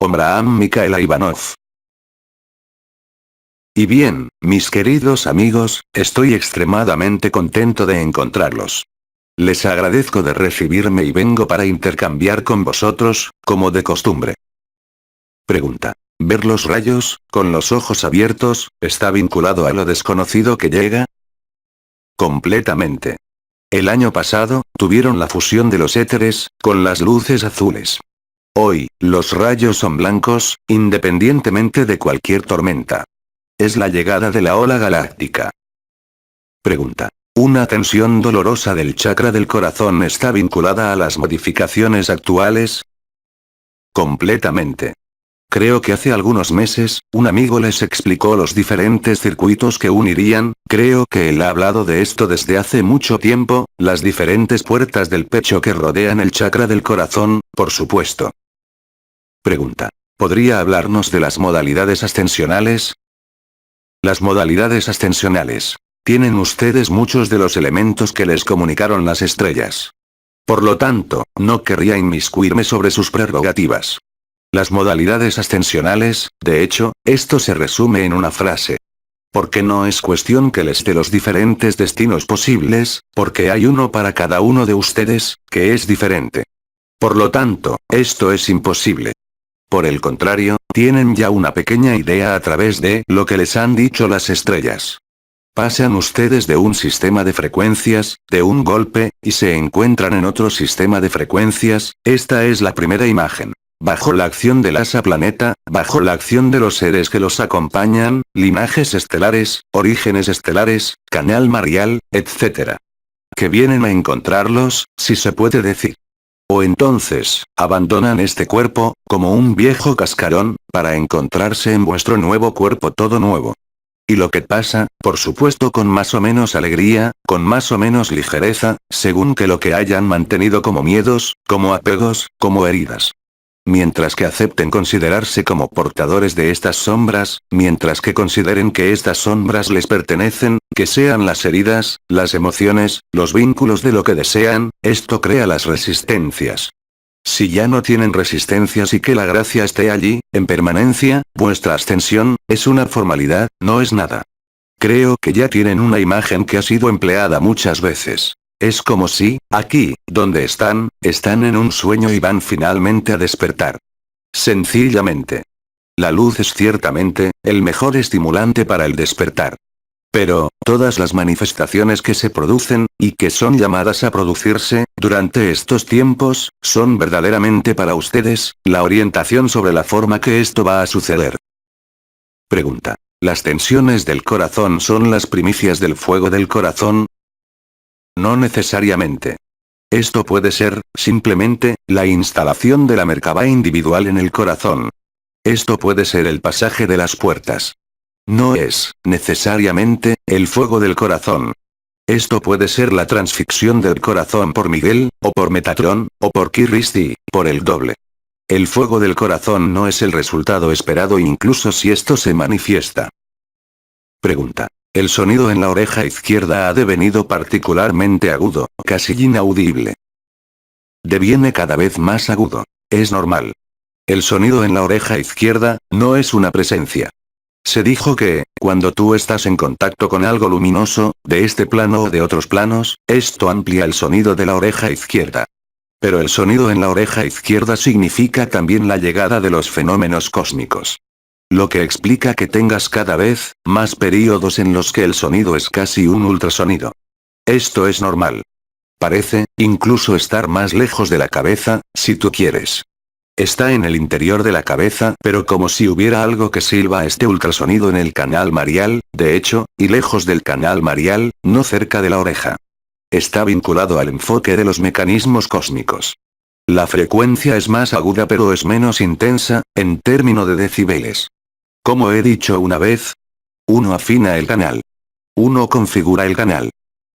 Abraham Micaela Ivanov. Y bien, mis queridos amigos, estoy extremadamente contento de encontrarlos. Les agradezco de recibirme y vengo para intercambiar con vosotros, como de costumbre. Pregunta. ¿Ver los rayos, con los ojos abiertos, está vinculado a lo desconocido que llega? Completamente. El año pasado, tuvieron la fusión de los éteres, con las luces azules. Hoy, los rayos son blancos, independientemente de cualquier tormenta. Es la llegada de la ola galáctica. Pregunta. ¿Una tensión dolorosa del chakra del corazón está vinculada a las modificaciones actuales? Completamente. Creo que hace algunos meses, un amigo les explicó los diferentes circuitos que unirían, creo que él ha hablado de esto desde hace mucho tiempo, las diferentes puertas del pecho que rodean el chakra del corazón, por supuesto. Pregunta. ¿Podría hablarnos de las modalidades ascensionales? Las modalidades ascensionales. Tienen ustedes muchos de los elementos que les comunicaron las estrellas. Por lo tanto, no querría inmiscuirme sobre sus prerrogativas. Las modalidades ascensionales, de hecho, esto se resume en una frase. Porque no es cuestión que les dé los diferentes destinos posibles, porque hay uno para cada uno de ustedes, que es diferente. Por lo tanto, esto es imposible. Por el contrario, tienen ya una pequeña idea a través de lo que les han dicho las estrellas. Pasan ustedes de un sistema de frecuencias, de un golpe, y se encuentran en otro sistema de frecuencias, esta es la primera imagen. Bajo la acción del asa planeta, bajo la acción de los seres que los acompañan, linajes estelares, orígenes estelares, canal marial, etc. Que vienen a encontrarlos, si se puede decir. O entonces, abandonan este cuerpo, como un viejo cascarón, para encontrarse en vuestro nuevo cuerpo todo nuevo. Y lo que pasa, por supuesto con más o menos alegría, con más o menos ligereza, según que lo que hayan mantenido como miedos, como apegos, como heridas. Mientras que acepten considerarse como portadores de estas sombras, mientras que consideren que estas sombras les pertenecen, que sean las heridas, las emociones, los vínculos de lo que desean, esto crea las resistencias. Si ya no tienen resistencias y que la gracia esté allí, en permanencia, vuestra ascensión, es una formalidad, no es nada. Creo que ya tienen una imagen que ha sido empleada muchas veces. Es como si, aquí, donde están en un sueño y van finalmente a despertar. Sencillamente. La luz es ciertamente, el mejor estimulante para el despertar. Pero, todas las manifestaciones que se producen, y que son llamadas a producirse, durante estos tiempos, son verdaderamente para ustedes, la orientación sobre la forma que esto va a suceder. Pregunta. ¿Las tensiones del corazón son las primicias del fuego del corazón? No necesariamente. Esto puede ser, simplemente, la instalación de la Merkabah individual en el corazón. Esto puede ser el pasaje de las puertas. No es, necesariamente, el fuego del corazón. Esto puede ser la transfixión del corazón por Miguel, o por Metatron, o por Kiristi, por el doble. El fuego del corazón no es el resultado esperado incluso si esto se manifiesta. Pregunta. El sonido en la oreja izquierda ha devenido particularmente agudo, casi inaudible. Deviene cada vez más agudo. Es normal. El sonido en la oreja izquierda, no es una presencia. Se dijo que, cuando tú estás en contacto con algo luminoso, de este plano o de otros planos, esto amplía el sonido de la oreja izquierda. Pero el sonido en la oreja izquierda significa también la llegada de los fenómenos cósmicos. Lo que explica que tengas cada vez más períodos en los que el sonido es casi un ultrasonido. Esto es normal. Parece, incluso estar más lejos de la cabeza, si tú quieres. Está en el interior de la cabeza, pero como si hubiera algo que silba este ultrasonido en el canal marial, de hecho, y lejos del canal marial, no cerca de la oreja. Está vinculado al enfoque de los mecanismos cósmicos. La frecuencia es más aguda pero es menos intensa, en términos de decibeles. Como he dicho una vez, uno afina el canal. Uno configura el canal.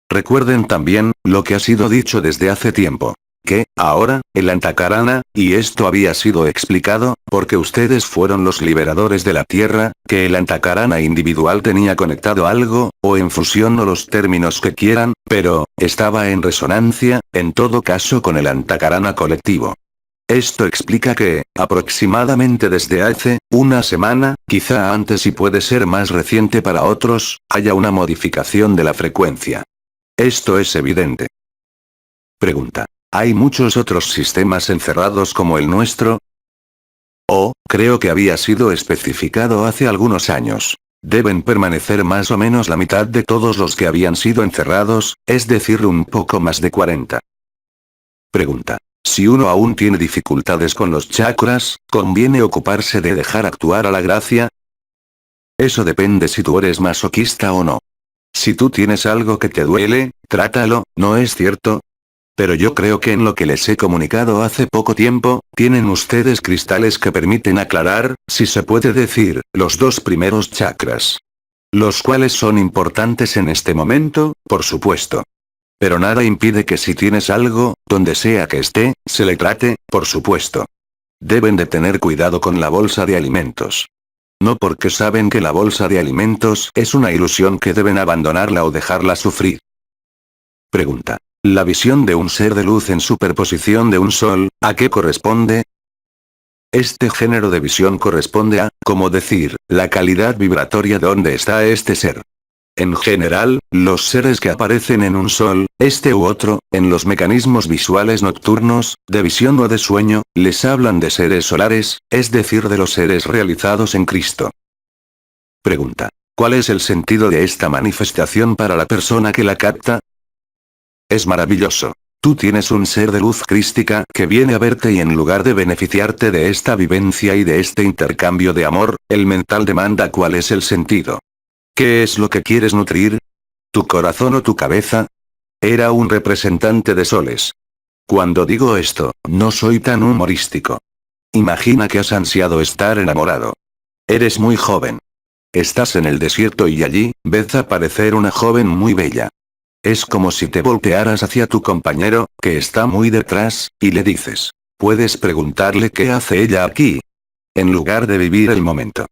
Recuerden también, lo que ha sido dicho desde hace tiempo. Que, ahora, el Antakarana, y esto había sido explicado, porque ustedes fueron los liberadores de la Tierra, que el Antakarana individual tenía conectado algo, o en fusión o los términos que quieran, pero, estaba en resonancia, en todo caso con el Antakarana colectivo. Esto explica que, aproximadamente desde hace una semana, quizá antes y puede ser más reciente para otros, haya una modificación de la frecuencia. Esto es evidente. Pregunta. ¿Hay muchos otros sistemas encerrados como el nuestro? Oh, creo que había sido especificado hace algunos años. Deben permanecer más o menos la mitad de todos los que habían sido encerrados, es decir, un poco más de 40. Pregunta. Si uno aún tiene dificultades con los chakras, ¿conviene ocuparse de dejar actuar a la gracia? Eso depende si tú eres masoquista o no. Si tú tienes algo que te duele, trátalo, ¿no es cierto? Pero yo creo que en lo que les he comunicado hace poco tiempo, tienen ustedes cristales que permiten aclarar, si se puede decir, los dos primeros chakras. Los cuales son importantes en este momento, por supuesto. Pero nada impide que si tienes algo, donde sea que esté, se le trate, por supuesto. Deben de tener cuidado con la bolsa de alimentos. No porque saben que la bolsa de alimentos es una ilusión que deben abandonarla o dejarla sufrir. Pregunta. La visión de un ser de luz en superposición de un sol, ¿a qué corresponde? Este género de visión corresponde a, como decir, la calidad vibratoria donde está este ser. En general, los seres que aparecen en un sol, este u otro, en los mecanismos visuales nocturnos, de visión o de sueño, les hablan de seres solares, es decir, de los seres realizados en Cristo. Pregunta. ¿Cuál es el sentido de esta manifestación para la persona que la capta? Es maravilloso. Tú tienes un ser de luz crística que viene a verte y en lugar de beneficiarte de esta vivencia y de este intercambio de amor, el mental demanda cuál es el sentido. ¿Qué es lo que quieres nutrir? ¿Tu corazón o tu cabeza? Era un representante de soles. Cuando digo esto, no soy tan humorístico. Imagina que has ansiado estar enamorado. Eres muy joven. Estás en el desierto y allí, ves aparecer una joven muy bella. Es como si te voltearas hacia tu compañero, que está muy detrás, y le dices, puedes preguntarle qué hace ella aquí. En lugar de vivir el momento.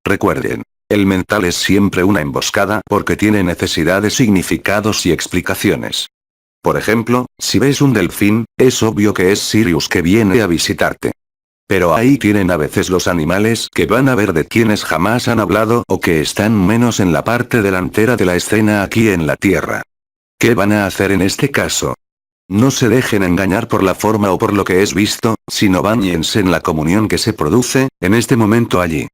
Recuerden. El mental es siempre una emboscada porque tiene necesidad de significados y explicaciones. Por ejemplo, si ves un delfín, es obvio que es Sirius que viene a visitarte. Pero ahí tienen a veces los animales que van a ver de quienes jamás han hablado o que están menos en la parte delantera de la escena aquí en la Tierra. ¿Qué van a hacer en este caso? No se dejen engañar por la forma o por lo que es visto, sino báñense en la comunión que se produce, en este momento allí.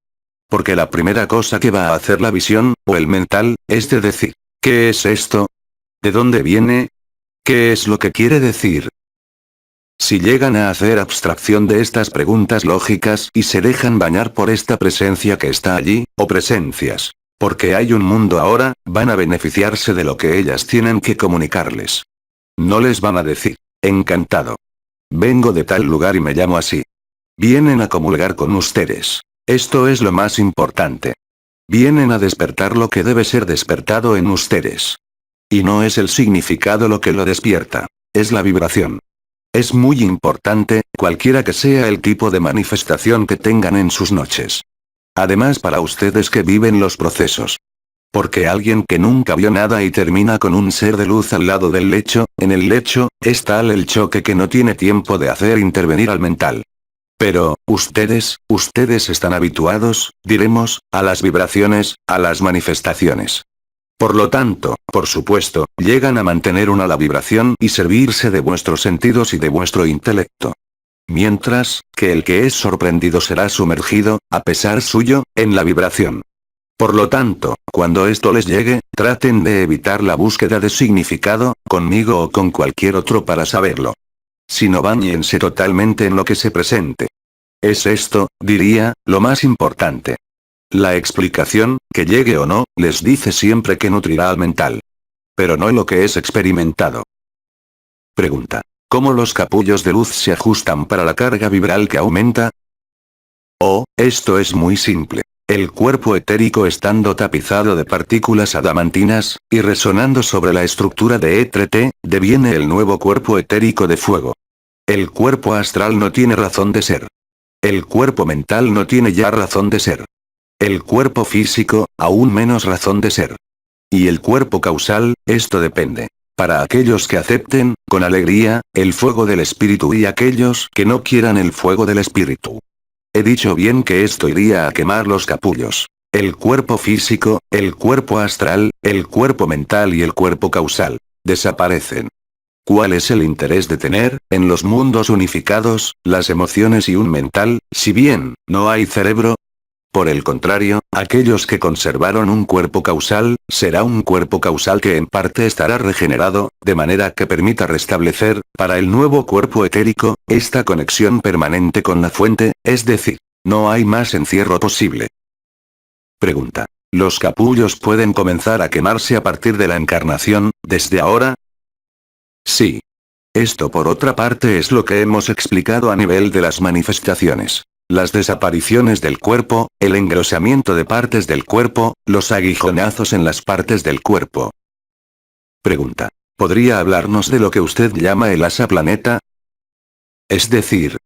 Porque la primera cosa que va a hacer la visión, o el mental, es de decir, ¿qué es esto? ¿De dónde viene? ¿Qué es lo que quiere decir? Si llegan a hacer abstracción de estas preguntas lógicas y se dejan bañar por esta presencia que está allí, o presencias, porque hay un mundo ahora, van a beneficiarse de lo que ellas tienen que comunicarles. No les van a decir, encantado. Vengo de tal lugar y me llamo así. Vienen a comulgar con ustedes. Esto es lo más importante. Vienen a despertar lo que debe ser despertado en ustedes. Y no es el significado lo que lo despierta. Es la vibración. Es muy importante, cualquiera que sea el tipo de manifestación que tengan en sus noches. Además para ustedes que viven los procesos. Porque alguien que nunca vio nada y termina con un ser de luz al lado del lecho, en el lecho, es tal el choque que no tiene tiempo de hacer intervenir al mental. Pero, ustedes están habituados, diremos, a las vibraciones, a las manifestaciones. Por lo tanto, por supuesto, llegan a mantener la vibración y servirse de vuestros sentidos y de vuestro intelecto. Mientras, que el que es sorprendido será sumergido, a pesar suyo, en la vibración. Por lo tanto, cuando esto les llegue, traten de evitar la búsqueda de significado, conmigo o con cualquier otro para saberlo. Sino báñense totalmente en lo que se presente. Es esto, diría, lo más importante. La explicación, que llegue o no, les dice siempre que nutrirá al mental. Pero no lo que es experimentado. Pregunta. ¿Cómo los capullos de luz se ajustan para la carga vibral que aumenta? Oh, esto es muy simple. El cuerpo etérico estando tapizado de partículas adamantinas, y resonando sobre la estructura de ETRT, deviene el nuevo cuerpo etérico de fuego. El cuerpo astral no tiene razón de ser. El cuerpo mental no tiene ya razón de ser. El cuerpo físico, aún menos razón de ser. Y el cuerpo causal, esto depende. Para aquellos que acepten, con alegría, el fuego del espíritu y aquellos que no quieran el fuego del espíritu. He dicho bien que esto iría a quemar los capullos. El cuerpo físico, el cuerpo astral, el cuerpo mental y el cuerpo causal. Desaparecen. ¿Cuál es el interés de tener, en los mundos unificados, las emociones y un mental, si bien, no hay cerebro? Por el contrario, aquellos que conservaron un cuerpo causal, será un cuerpo causal que en parte estará regenerado, de manera que permita restablecer, para el nuevo cuerpo etérico, esta conexión permanente con la fuente, es decir, no hay más encierro posible. Pregunta. ¿Los capullos pueden comenzar a quemarse a partir de la encarnación, desde ahora? Sí. Esto por otra parte es lo que hemos explicado a nivel de las manifestaciones. Las desapariciones del cuerpo, el engrosamiento de partes del cuerpo, los aguijonazos en las partes del cuerpo. Pregunta. ¿Podría hablarnos de lo que usted llama el asa planeta? Es decir,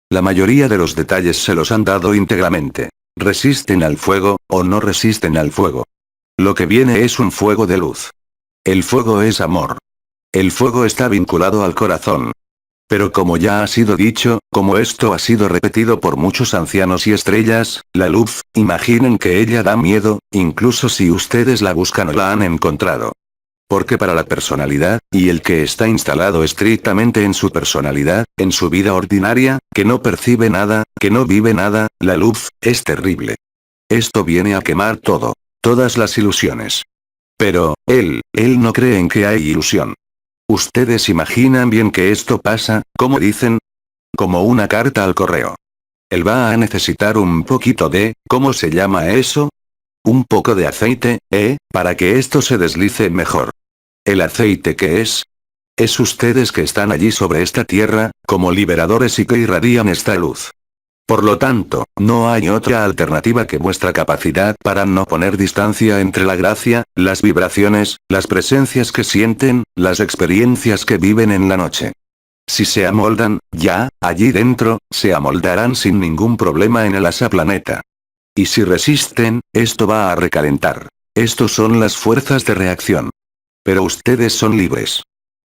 la mayoría de los detalles se los han dado íntegramente. ¿Resisten al fuego, o no resisten al fuego? Lo que viene es un fuego de luz. El fuego es amor. El fuego está vinculado al corazón. Pero como ya ha sido dicho, como esto ha sido repetido por muchos ancianos y estrellas, la luz, imaginen que ella da miedo, incluso si ustedes la buscan o la han encontrado. Porque para la personalidad, y el que está instalado estrictamente en su personalidad, en su vida ordinaria, que no percibe nada, que no vive nada, la luz, es terrible. Esto viene a quemar todo. Todas las ilusiones. Pero, él no cree en que hay ilusión. ¿Ustedes imaginan bien que esto pasa, como dicen? Como una carta al correo. Él va a necesitar un poquito de, ¿cómo se llama eso? Un poco de aceite, para que esto se deslice mejor. ¿El aceite qué es? Es ustedes que están allí sobre esta tierra, como liberadores y que irradian esta luz. Por lo tanto, no hay otra alternativa que vuestra capacidad para no poner distancia entre la gracia, las vibraciones, las presencias que sienten, las experiencias que viven en la noche. Si se amoldan, ya, allí dentro, se amoldarán sin ningún problema en el asa planeta. Y si resisten, esto va a recalentar. Estos son las fuerzas de reacción. Pero ustedes son libres.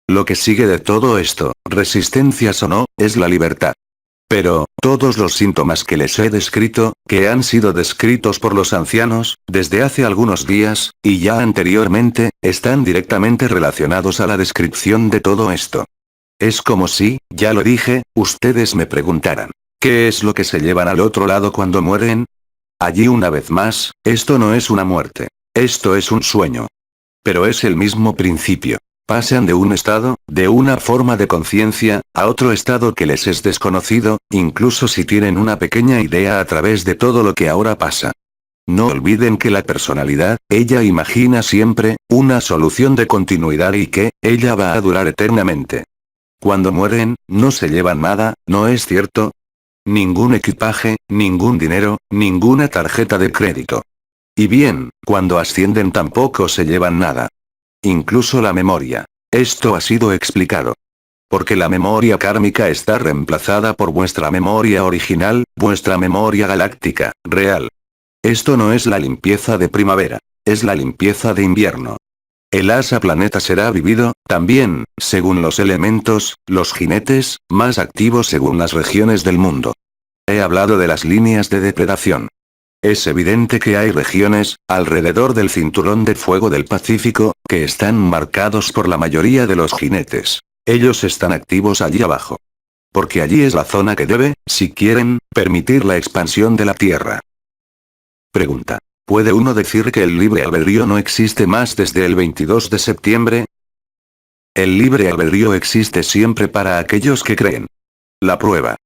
Lo que sigue de todo esto, resistencias o no, es la libertad. Pero, todos los síntomas que les he descrito, que han sido descritos por los ancianos, desde hace algunos días, y ya anteriormente, están directamente relacionados a la descripción de todo esto. Es como si, ya lo dije, ustedes me preguntaran, ¿qué es lo que se llevan al otro lado cuando mueren? Allí una vez más, esto no es una muerte. Esto es un sueño. Pero es el mismo principio. Pasan de un estado, de una forma de conciencia, a otro estado que les es desconocido, incluso si tienen una pequeña idea a través de todo lo que ahora pasa. No olviden que la personalidad, ella imagina siempre, una solución de continuidad y que, ella va a durar eternamente. Cuando mueren, no se llevan nada, ¿no es cierto? Ningún equipaje, ningún dinero, ninguna tarjeta de crédito. Y bien, cuando ascienden tampoco se llevan nada. Incluso la memoria. Esto ha sido explicado. Porque la memoria kármica está reemplazada por vuestra memoria original, vuestra memoria galáctica, real. Esto no es la limpieza de primavera. Es la limpieza de invierno. El asa planeta será vivido, también, según los elementos, los jinetes, más activos según las regiones del mundo. He hablado de las líneas de depredación. Es evidente que hay regiones, alrededor del cinturón de fuego del Pacífico, que están marcados por la mayoría de los jinetes. Ellos están activos allí abajo. Porque allí es la zona que debe, si quieren, permitir la expansión de la Tierra. Pregunta. ¿Puede uno decir que el libre albedrío no existe más desde el 22 de septiembre? El libre albedrío existe siempre para aquellos que creen. La prueba.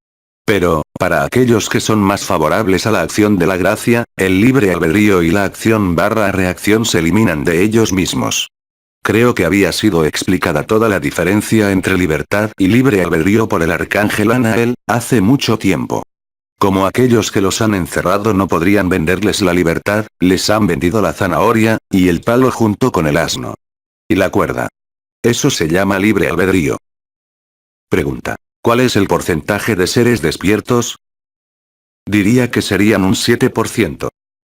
Pero, para aquellos que son más favorables a la acción de la gracia, el libre albedrío y la acción/reacción se eliminan de ellos mismos. Creo que había sido explicada toda la diferencia entre libertad y libre albedrío por el arcángel Anael, hace mucho tiempo. Como aquellos que los han encerrado no podrían venderles la libertad, les han vendido la zanahoria, y el palo junto con el asno. Y la cuerda. Eso se llama libre albedrío. Pregunta. ¿Cuál es el porcentaje de seres despiertos? Diría que serían un 7%.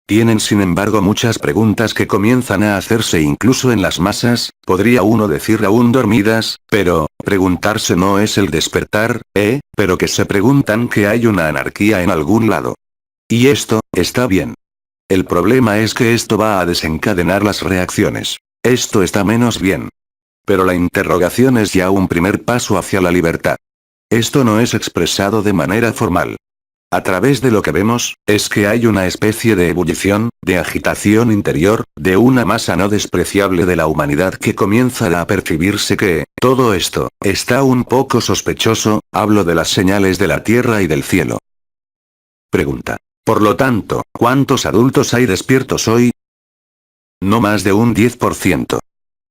Tienen sin embargo muchas preguntas que comienzan a hacerse incluso en las masas, podría uno decir aún dormidas, pero, preguntarse no es el despertar, pero que se preguntan que hay una anarquía en algún lado. Y esto, está bien. El problema es que esto va a desencadenar las reacciones. Esto está menos bien. Pero la interrogación es ya un primer paso hacia la libertad. Esto no es expresado de manera formal. A través de lo que vemos, es que hay una especie de ebullición, de agitación interior, de una masa no despreciable de la humanidad que comienza a percibirse que, todo esto, está un poco sospechoso, hablo de las señales de la tierra y del cielo. Pregunta. Por lo tanto, ¿cuántos adultos hay despiertos hoy? No más de un 10%.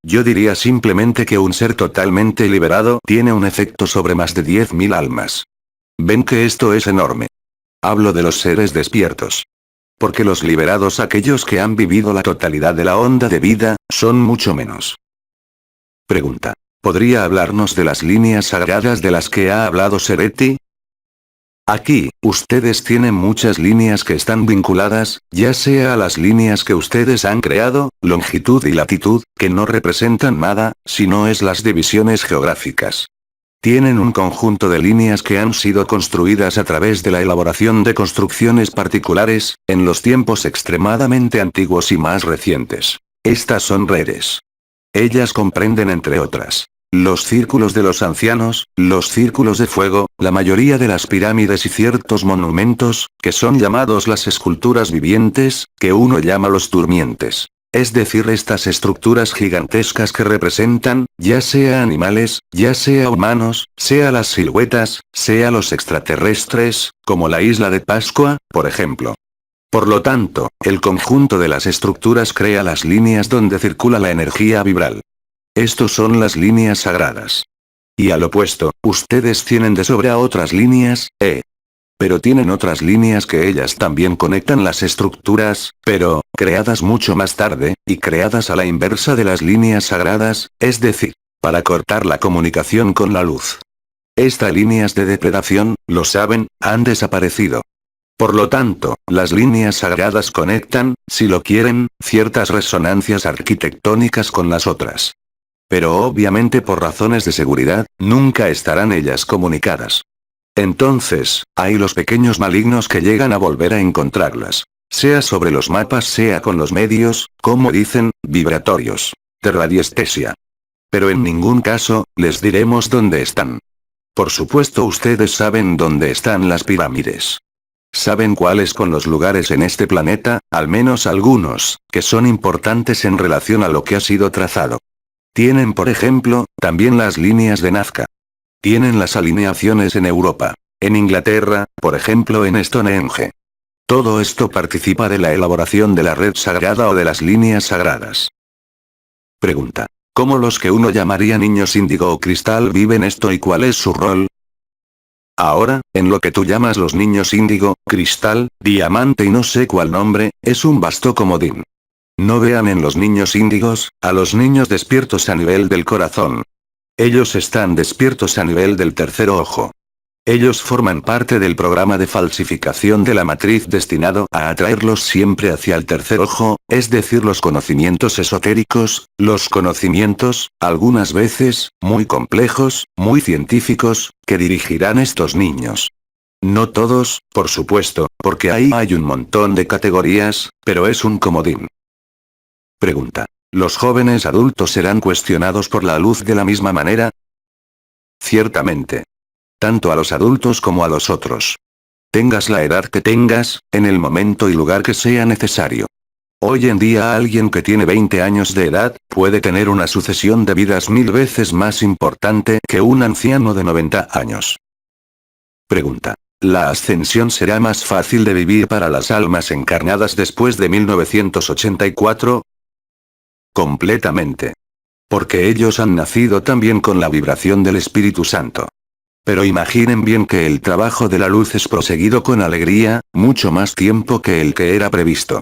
Yo diría simplemente que un ser totalmente liberado tiene un efecto sobre más de 10.000 almas. Ven que esto es enorme. Hablo de los seres despiertos. Porque los liberados, aquellos que han vivido la totalidad de la onda de vida, son mucho menos. Pregunta. ¿Podría hablarnos de las líneas sagradas de las que ha hablado Seretti? Aquí, ustedes tienen muchas líneas que están vinculadas, ya sea a las líneas que ustedes han creado, longitud y latitud, que no representan nada, sino es las divisiones geográficas. Tienen un conjunto de líneas que han sido construidas a través de la elaboración de construcciones particulares, en los tiempos extremadamente antiguos y más recientes. Estas son redes. Ellas comprenden entre otras. Los círculos de los ancianos, los círculos de fuego, la mayoría de las pirámides y ciertos monumentos, que son llamados las esculturas vivientes, que uno llama los durmientes. Es decir, estas estructuras gigantescas que representan, ya sea animales, ya sea humanos, sea las siluetas, sea los extraterrestres, como la isla de Pascua, por ejemplo. Por lo tanto, el conjunto de las estructuras crea las líneas donde circula la energía vibral. Estos son las líneas sagradas. Y al opuesto, ustedes tienen de sobra otras líneas, pero tienen otras líneas que ellas también conectan las estructuras, pero, creadas mucho más tarde, y creadas a la inversa de las líneas sagradas, es decir, para cortar la comunicación con la luz. Estas líneas de depredación, lo saben, han desaparecido. Por lo tanto, las líneas sagradas conectan, si lo quieren, ciertas resonancias arquitectónicas con las otras. Pero obviamente por razones de seguridad, nunca estarán ellas comunicadas. Entonces, hay los pequeños malignos que llegan a volver a encontrarlas. Sea sobre los mapas, sea con los medios, como dicen, vibratorios. De radiestesia. Pero en ningún caso, les diremos dónde están. Por supuesto ustedes saben dónde están las pirámides. Saben cuáles son los lugares en este planeta, al menos algunos, que son importantes en relación a lo que ha sido trazado. Tienen por ejemplo, también las líneas de Nazca. Tienen las alineaciones en Europa. En Inglaterra, por ejemplo en Stonehenge. Todo esto participa de la elaboración de la red sagrada o de las líneas sagradas. Pregunta. ¿Cómo los que uno llamaría niños índigo o cristal viven esto y cuál es su rol? Ahora, en lo que tú llamas los niños índigo, cristal, diamante y no sé cuál nombre, es un vasto comodín. No vean en los niños índigos, a los niños despiertos a nivel del corazón. Ellos están despiertos a nivel del tercer ojo. Ellos forman parte del programa de falsificación de la matriz destinado a atraerlos siempre hacia el tercer ojo, es decir, los conocimientos esotéricos, los conocimientos, algunas veces, muy complejos, muy científicos, que dirigirán estos niños. No todos, por supuesto, porque ahí hay un montón de categorías, pero es un comodín. Pregunta. ¿Los jóvenes adultos serán cuestionados por la luz de la misma manera? Ciertamente. Tanto a los adultos como a los otros. Tengas la edad que tengas, en el momento y lugar que sea necesario. Hoy en día alguien que tiene 20 años de edad, puede tener una sucesión de vidas 1000 veces más importante que un anciano de 90 años. Pregunta. ¿La ascensión será más fácil de vivir para las almas encarnadas después de 1984? Completamente. Porque ellos han nacido también con la vibración del Espíritu Santo. Pero imaginen bien que el trabajo de la luz es proseguido con alegría, mucho más tiempo que el que era previsto.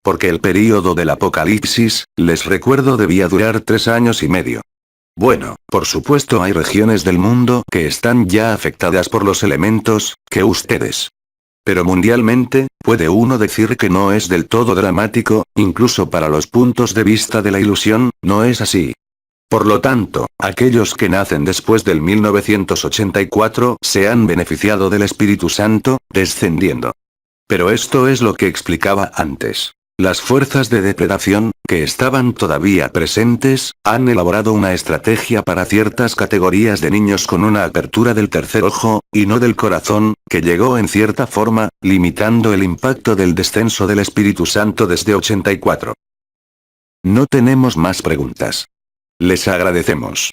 Porque el período del Apocalipsis, les recuerdo, debía durar 3 años y medio. Bueno, por supuesto hay regiones del mundo que están ya afectadas por los elementos, que ustedes Pero mundialmente, puede uno decir que no es del todo dramático, incluso para los puntos de vista de la ilusión, no es así. Por lo tanto, aquellos que nacen después del 1984 se han beneficiado del Espíritu Santo, descendiendo. Pero esto es lo que explicaba antes. Las fuerzas de depredación, que estaban todavía presentes, han elaborado una estrategia para ciertas categorías de niños con una apertura del tercer ojo, y no del corazón, que llegó en cierta forma, limitando el impacto del descenso del Espíritu Santo desde 84. No tenemos más preguntas. Les agradecemos.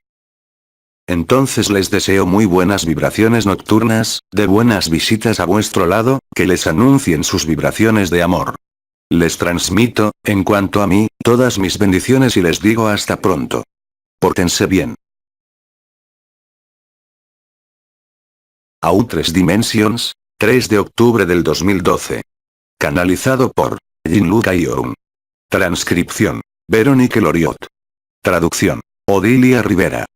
Entonces les deseo muy buenas vibraciones nocturnas, de buenas visitas a vuestro lado, que les anuncien sus vibraciones de amor. Les transmito, en cuanto a mí, todas mis bendiciones y les digo hasta pronto. Pórtense bien. Outres Dimensions, 3 de octubre del 2012. Canalizado por Jean-Luc Young. Transcripción: Veronique Loriot. Traducción: Odilia Rivera.